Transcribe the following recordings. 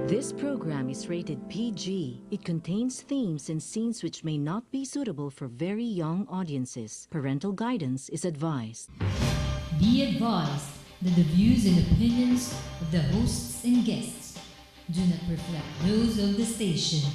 This program is rated PG. It contains themes and scenes which may not be suitable for very young audiences. Parental guidance is advised. Be advised that the views and opinions of the hosts and guests do not reflect those of the station.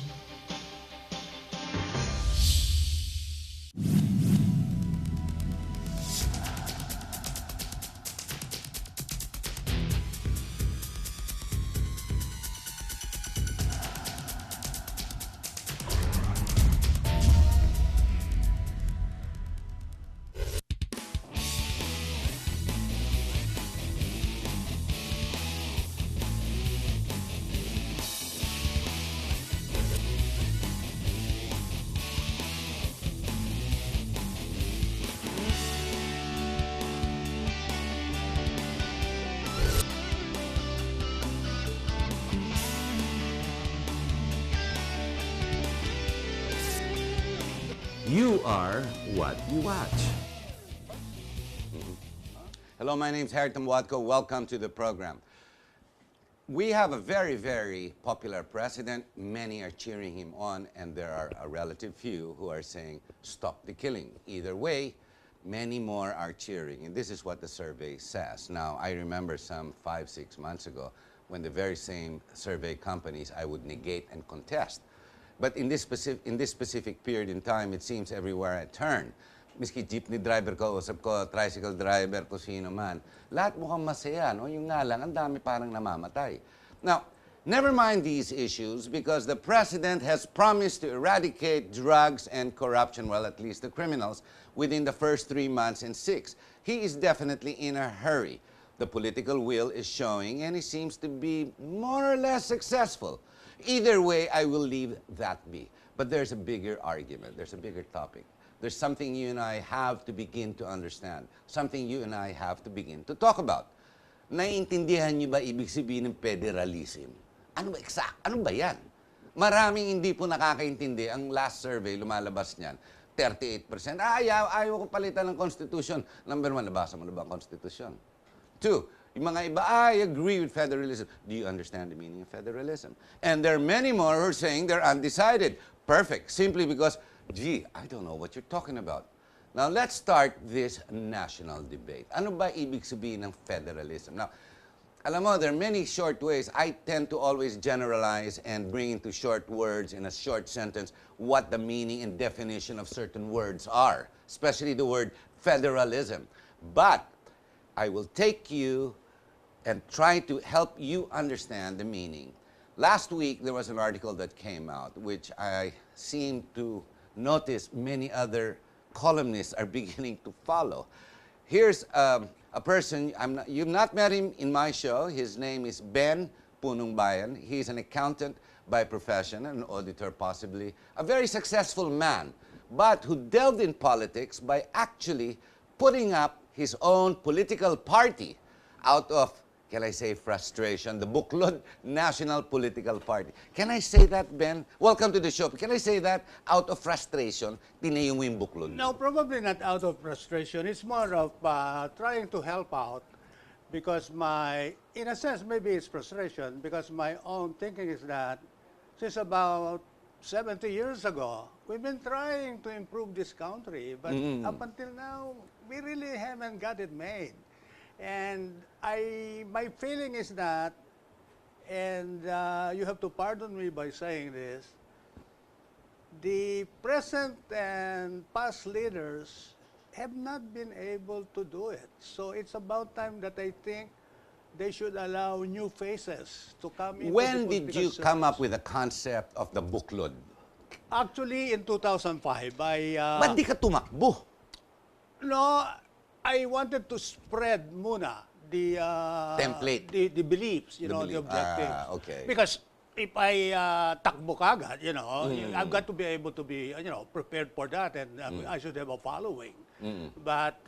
You are what you watch. Hello, my name is Harrington Watco. Welcome to the program. We have a very, very popular president. Many are cheering him on, and there are a relative few who are saying, stop the killing. Either way, many more are cheering, and this is what the survey says. Now, I remember some 5-6 months ago when the very same survey companies I would negate and contest. But in this specific period in time, it seems everywhere I turn, miski jeepney driver ko, usap ko, tricycle driver ko, sino man, lahat mukhang masaya, no? Yung nga lang, ang dami parang namamatay. Now, never mind these issues because the president has promised to eradicate drugs and corruption, well, at least the criminals, within the first 3 months and 6. He is definitely in a hurry. The political will is showing, and he seems to be more or less successful. Either way, I will leave that be. But there's a bigger argument. There's a bigger topic. There's something you and I have to begin to understand. Something you and I have to begin to talk about. Naiintindihan niyo ba ibig sabihin ng federalism? Ano ba exact? Ano ba yan? Maraming hindi po nakakaintindi. Ang last survey, lumalabas niyan, 38%. Ayaw ko palitan ng Constitution. Number 1, nabasa mo na ba ang Constitution? 2, yung mga iba, I agree with federalism. Do you understand the meaning of federalism? And there are many more who are saying they're undecided. Perfect. Simply because, gee, I don't know what you're talking about. Now, let's start this national debate. Ano ba ibig sabihin ng federalism? Now, alam mo, there are many short ways. I tend to always generalize and bring into short words in a short sentence what the meaning and definition of certain words are, especially the word federalism. But I will take you and try to help you understand the meaning. Last week, there was an article that came out, which I seem to notice many other columnists are beginning to follow. Here's a person, you've not met him in my show. His name is Ben Punongbayan. He's an accountant by profession, an auditor possibly, a very successful man, but who delved in politics by actually putting up his own political party out of, can I say, frustration, the Buklod National Political Party. Can I say that, Ben? Welcome to the show. Can I say that out of frustration, tinayo mo yung Buklod? No, probably not out of frustration. It's more of trying to help out because in a sense, maybe it's frustration because my own thinking is that since about 70 years ago, we've been trying to improve this country, but up until now, we really haven't got it made. And my feeling is that, and you have to pardon me by saying this, the present and past leaders have not been able to do it. So it's about time that I think they should allow new faces to come into When the did you come up with the concept of the Buklod? Actually, in 2005, Ba't di ka tumakbo? No, I wanted to spread muna the Template. the beliefs, the objectives. Okay. Because if I takbo kagad, I've got to be able to be, prepared for that, and I should have a following. But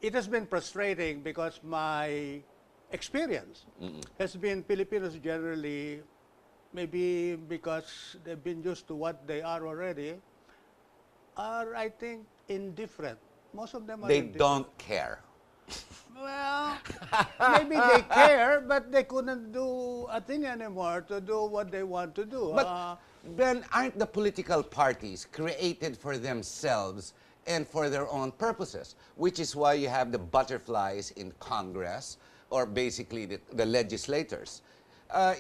it has been frustrating because my experience has been Filipinos generally, maybe because they've been used to what they are already, are, I think, indifferent. Most of them are They indifferent. don't care. Well, maybe they care, but they couldn't do a thing anymore to do what they want to do. But then aren't the political parties created for themselves and for their own purposes? Which is why you have the butterflies in Congress, or basically the legislators.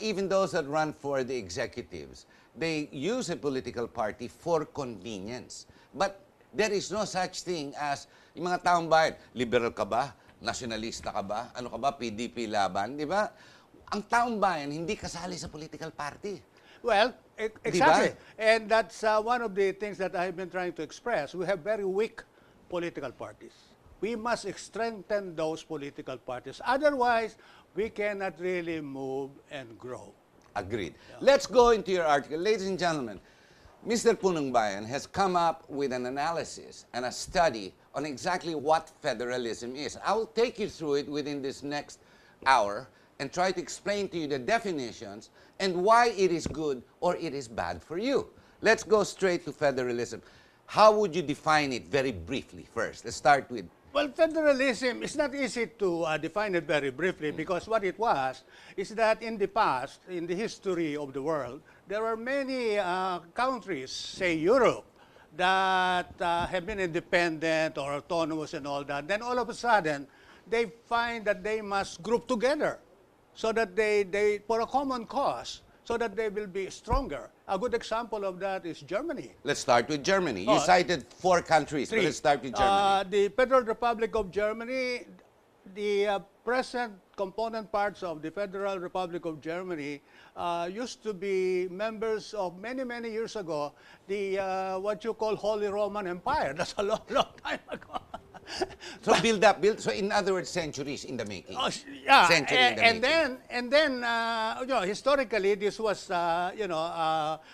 Even those that run for the executives, they use a political party for convenience. But there is no such thing as, yung mga taong bayan, liberal ka ba? Nationalista ka ba? Ano ka ba? PDP laban? Di ba? Ang taong bayan hindi kasali sa political party. Well, exactly. Diba? And that's one of the things that I've been trying to express. We have very weak political parties. We must strengthen those political parties. Otherwise, we cannot really move and grow. Agreed. Let's go into your article. Ladies and gentlemen, Mr. Punongbayan has come up with an analysis and a study on exactly what federalism is. I will take you through it within this next hour and try to explain to you the definitions and why it is good or it is bad for you. Let's go straight to federalism. How would you define it very briefly first? Let's start with... Well, federalism, it's not easy to define it very briefly because what it was is that in the past, in the history of the world, there are many countries, say Europe, that have been independent or autonomous and all that. Then all of a sudden, they find that they must group together so that they for a common cause, so that they will be stronger. A good example of that is Germany. Let's start with Germany. You cited 4 countries, but let's start with Germany. The Federal Republic of Germany, the present component parts of the Federal Republic of Germany used to be members of many, many years ago, the what you call Holy Roman Empire. That's a long, long time ago. So so in other words, centuries in the making. Yeah, Century in the making. and then you know, historically this was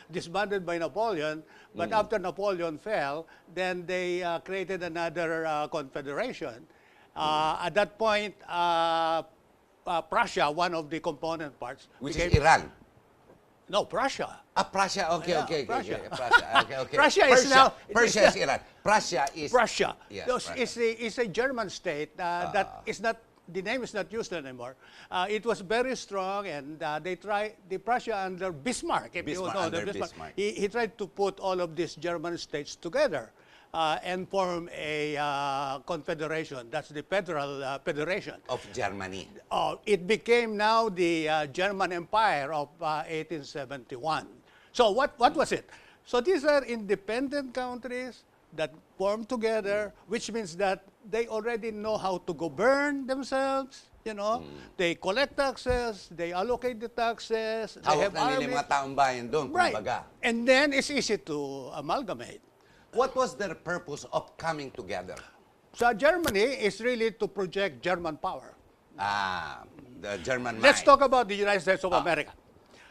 disbanded by Napoleon, but after Napoleon fell, then they created another confederation. At that point, Prussia, one of the component parts, Which is Iran. No, Prussia. Prussia. Okay, Yeah, okay, Prussia. okay. Prussia. Okay, okay. Prussia is now- Persia is Iran. Prussia is... Prussia. Yes, Those- Prussia. It's a German state that is not, the name is not used anymore. It was very strong, and they tried, the Prussia under Bismarck, if Bismarck, you know under the Bismarck. He tried to put all of these German states together and form a confederation. That's the Federal Federation. Of Germany. It became now the German Empire of 1871. So what was it? So these are independent countries that form together, which means that they already know how to govern themselves. You know, they collect taxes, they allocate the taxes, they Hawak have na nila army. yung mga taong bayan doon, Right. kumbaga. And then it's easy to amalgamate. What was their purpose of coming together? So Germany is really to project German power. The German Let's mind. talk about the United States of America.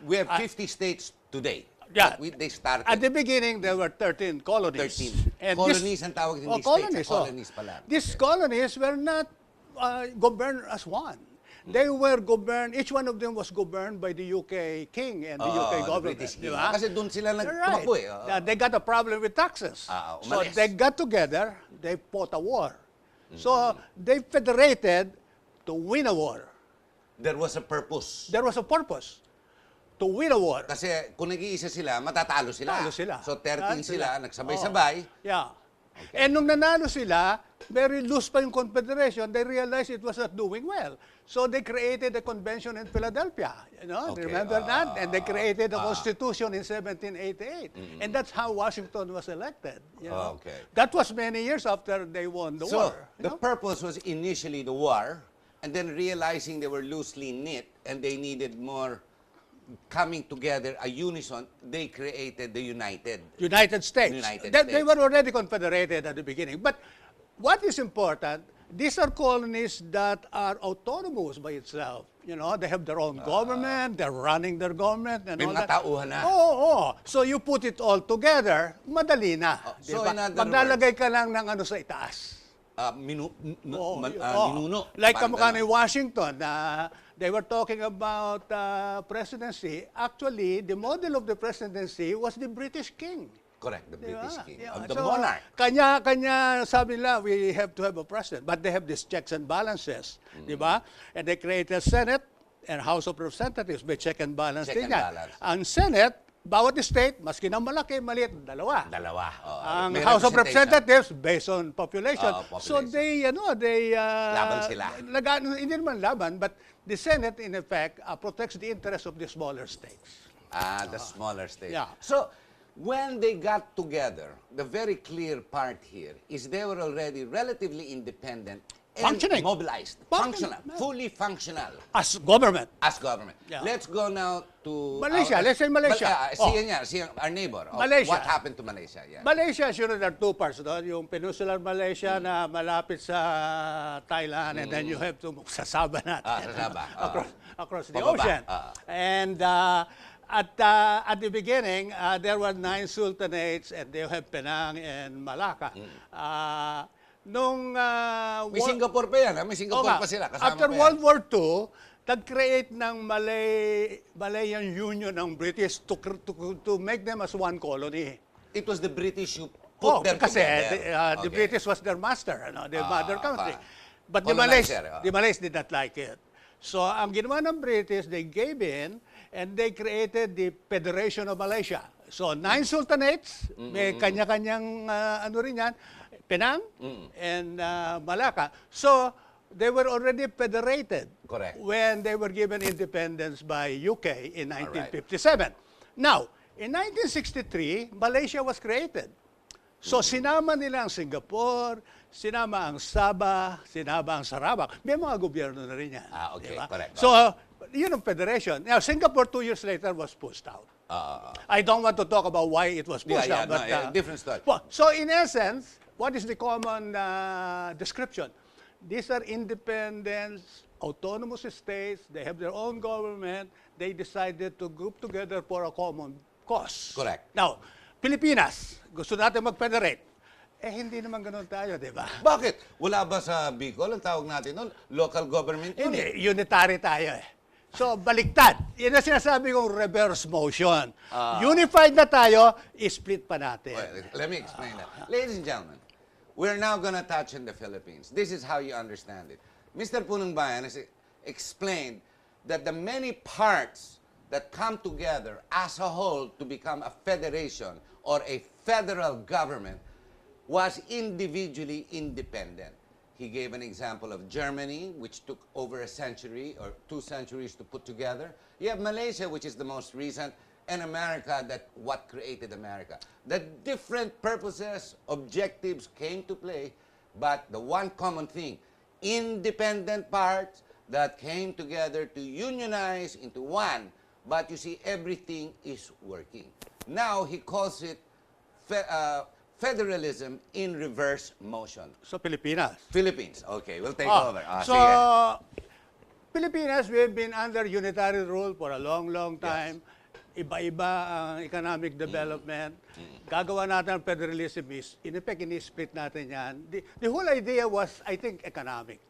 We have 50 states today. Yeah. But they started At the beginning, there were 13 colonies. 13. And Colonies ang tawag, hindi states. colonies. Colonies pala. These colonies were not governed as one. They were governed, each one of them was governed by the UK king and the UK the government. British di king. ba? Kasi doon sila Right. nagtumakbo eh. They got a problem with taxes. So umalis. they got together, they fought a war. So they federated to win a war. There was a purpose. There was a purpose to win a war. Kasi kung nag-iisa sila, matatalo sila. Talo sila. So 13 Talo sila, sila. nagsabay-sabay. Yeah. And nung nanalo sila, very loose pa yung confederation, they realized it was not doing well. So they created a convention in Philadelphia. You know, Okay. remember that? And they created a constitution in 1788. And that's how Washington was elected. You know? Okay. That was many years after they won the So, war. the purpose was initially the war, and then realizing they were loosely knit and they needed more coming together, a unison, they created the United States. United They States. were already confederated at the beginning. But what is important, these are colonies that are autonomous by itself. You know, they have their own government, they're running their government and May all mga that. tauhan na. Oo. So you put it all together, madali na. So Diba? in other Maglalagay ka lang ng ano sa itaas. Minuno. Like Parang kamukha ni ganon. Washington, they were talking about presidency. Actually, the model of the presidency was the British king. Correct, the Diba? British king, Yeah. of the So, monarch. Kanya, sabi nila, we have to have a president. But they have these checks and balances. Di ba? And they created a Senate and House of Representatives, may check and balance Check din and yan. balance. Ang Senate, bawat state, maski na malaki, maliit, dalawa. Dalawa. Oo. Ang May House of representation. Representatives based on population. Oo, So population. they Laban sila. hindi naman laban, but the Senate in effect protects the interests of the smaller states. The smaller states. Yeah. So, when they got together, the very clear part here is they were already relatively independent and Functioning. mobilized. Functioning. Functional. Fully functional As government. as government. Yeah. Let's go now to... Malaysia. Let's say Malaysia. See our neighbor. Malaysia. What happened to Malaysia? Yeah. Malaysia, sure, there are two parts doon. Yung peninsular Malaysia na malapit sa Thailand, and then you have to sa Sabah natin. Sa Sabah. across the Pababa. ocean. And at the beginning, there were 9 sultanates, and they have Penang and Malacca. May Singapore pa yan. May Singapore pa sila. Kasama After pa yan. World War II, nag-create ng Malayan Union ng British to make them as one colony. It was the British who put them kasi together. the Okay. British was their master, their mother country. But the Colonizer, Malays did not like it. So ang ginawa ng British, they gave in and they created the Federation of Malaysia. So 9 sultanates, may kanya-kanyang ano rin yan, Penang and Malacca. So they were already federated. Correct. When they were given independence by UK in 1957. Now, in 1963, Malaysia was created. So sinama nila ang Singapore, sinama ang Sabah, sinama ang Sarawak. May mga gobyerno na rin yan. Okay, diba? correct. So, yun ang federation. Now, Singapore 2 years later was pushed out. I don't want to talk about why it was pushed out. But, different story. so in essence, what is the common description? These are independent, autonomous states. They have their own government. They decided to group together for a common cause. Correct. Now, Pilipinas, gusto natin mag-federate. Hindi naman ganun tayo, di ba? Bakit? Wala ba sa Bicol, ang tawag natin nun, local government unit? Hindi, unitary tayo eh. So, baliktad. Yan ang sinasabi kong reverse motion. Unified na tayo, split pa natin. Well, let me explain that. Ladies and gentlemen, we're now going to touch on the Philippines. This is how you understand it. Mr. Punongbayan has explained that the many parts that come together as a whole to become a federation or a federal government was individually independent. He gave an example of Germany, which took over a century or 2 centuries to put together. You have Malaysia, which is the most recent, and America, that what created America. The different purposes, objectives came to play, but the one common thing, independent parts that came together to unionize into one, but you see, everything is working. Now, he calls it federalism in reverse motion. So, Pilipinas. Philippines. Okay, we'll take over. So, Sige. Pilipinas, we've been under unitary rule for a long, long time. Iba-iba ang economic development. Gagawa natin ang federalism is, in effect, ini-split natin yan. The whole idea was, I think, economic.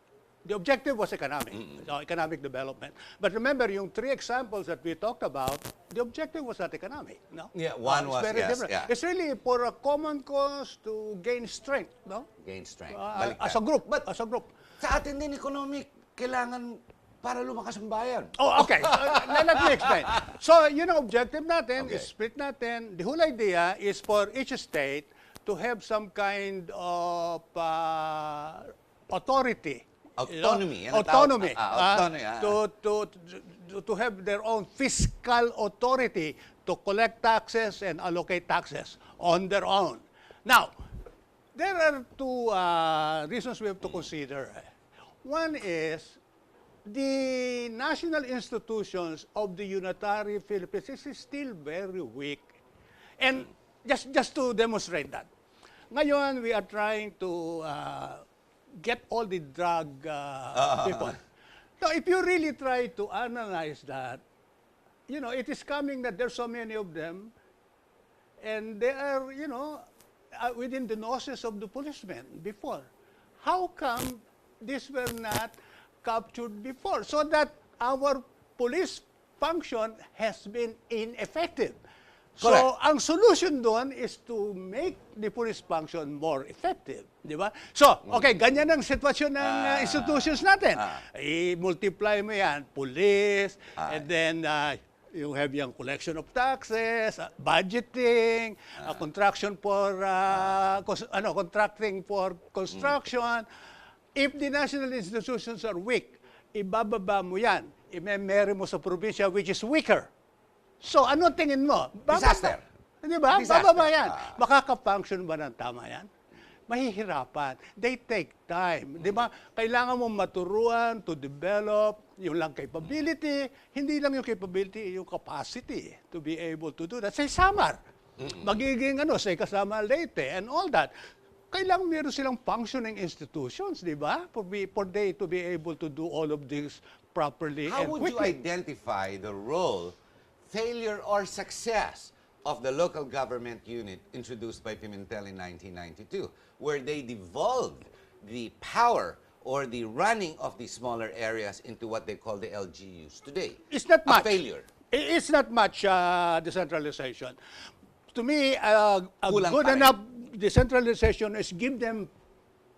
The objective was economic, so economic development. But remember, yung 3 examples that we talked about, the objective was not economic, no? Yeah, one was, very yes, different. yeah. It's really for a common cause to gain strength, no? Gain strength. As a group, as a group. Sa atin din, economic, kailangan para lumakas ang bayan. Oh, okay. Let me explain. So, yun ang objective natin, Okay. is split natin. The whole idea is for each state to have some kind of authority. Autonomy. Yan ang Autonomy. tawag. Autonomy. To have their own fiscal authority to collect taxes and allocate taxes on their own. Now, there are 2 reasons we have to consider. One is the national institutions of the unitary Philippines is still very weak. And just to demonstrate that, ngayon we are trying to get all the drug people. So if you really try to analyze that, it is coming that there's so many of them, and they are, within the noses of the policemen before. How come these were not captured before? So that our police function has been ineffective. So, Correct. ang solution doon is to make the police function more effective. Di ba? So, okay, ganyan ang sitwasyon ng institutions natin. I-multiply mo yan, police, and then you have yung collection of taxes, budgeting, contracting for construction. If the national institutions are weak, ibababa mo yan. I-memory mo sa probinsya which is weaker. So, ano tingin mo? Disaster. Di ba? Disaster. Bababa yan. Makaka-function ba ng tama yan? Mahihirapan. They take time. Di ba? Kailangan mo maturuan to develop yung lang capability. Hindi lang yung capability, yung capacity to be able to do that. Say, Samar. Magiging say kasama Leyte and all that. Kailangan meron silang functioning institutions, di ba? For they to be able to do all of this properly How and would you quickly. identify the role, failure, or success of the local government unit introduced by Pimentel in 1992, where they devolved the power or the running of the smaller areas into what they call the LGUs today? It's not much. A failure. It's not much decentralization. To me, a Kulang good pa rin. enough decentralization is give them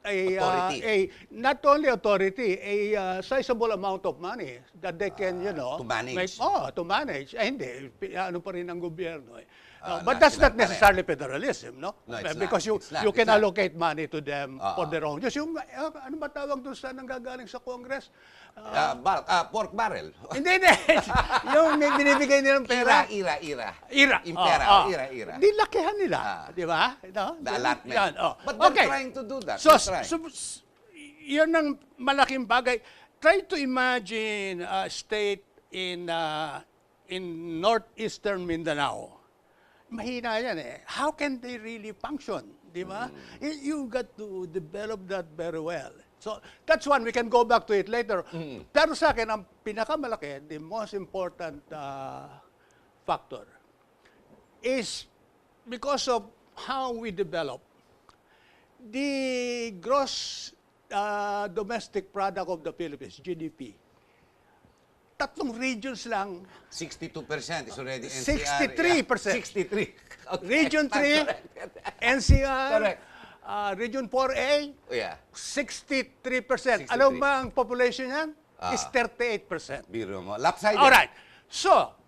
Authority. not only authority, a sizable amount of money that they can, to manage. to manage. Hindi, ano pa rin ang gobyerno. But national that's not pa rin. necessarily federalism, no? No, it's Because not. It's not. you can It's not. allocate money to them for their own use. Yung, ano ba tawag doon sa nanggagaling sa Congress? Pork barrel. Hindi. Yung may binibigay nilang pera. Ira. Impera. Ira. Di lakihan nila. Di ba? No? The allotment. Yan, But they're trying to do that. So, They're trying. yun ang malaking bagay. Try to imagine a state in northeastern Mindanao. Mahina yan eh. How can they really function? Di ba? You got to develop that very well. So, that's one. We can go back to it later. Pero sa akin, ang pinakamalaki, the most important factor is because of how we develop the gross domestic product of the Philippines, GDP. Tatlong regions lang, 62% is already NCR. 63%. 63. Okay. Region 3, Correct. NCR, Correct. Region 4A, Yeah. 63%. 63. Alam mo ba ang population yan? Is 38%. Biro mo. Lopsided. Alright. So,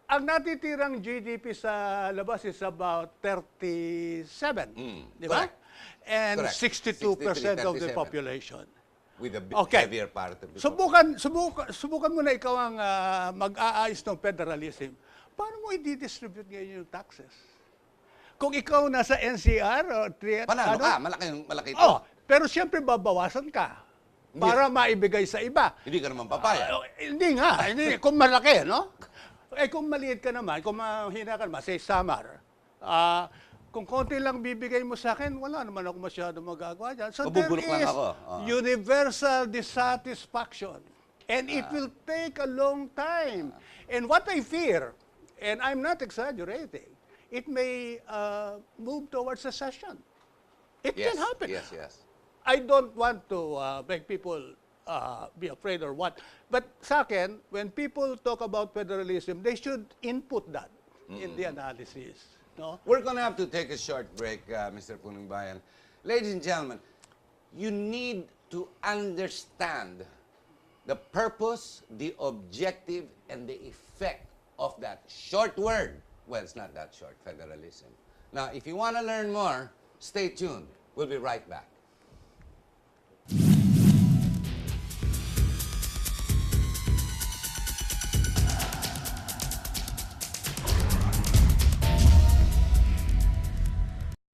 ang natitirang GDP sa labas is about 37. Di ba? Correct. And Correct. 62% of the 63, 37. population. With a Okay. heavier part of the Subukan mo na ikaw ang mag-aayos ng federalism. Paano mo i-distribute ngayon yung taxes? Kung ikaw nasa NCR or Panalo ka. Malaki ito. pero siyempre babawasan ka para maibigay sa iba. Hindi ka naman papaya. Hindi nga. Hindi. Kung malaki, no? Kung maliit ka naman, kung mahina ka naman, say Samar, kung konti lang bibigay mo sa akin, wala naman ako masyado magagawa dyan. So there Mabubulok lang is ako. universal dissatisfaction. And it will take a long time. And what I fear, and I'm not exaggerating, it may move towards secession. It can happen. Yes. I don't want to make people be afraid or what. But sa akin, when people talk about federalism, they should input that in the analysis. No? We're going to have to take a short break, Mr. Punongbayan. Ladies and gentlemen, you need to understand the purpose, the objective, and the effect of that short word. Well, it's not that short, federalism. Now, if you want to learn more, stay tuned. We'll be right back.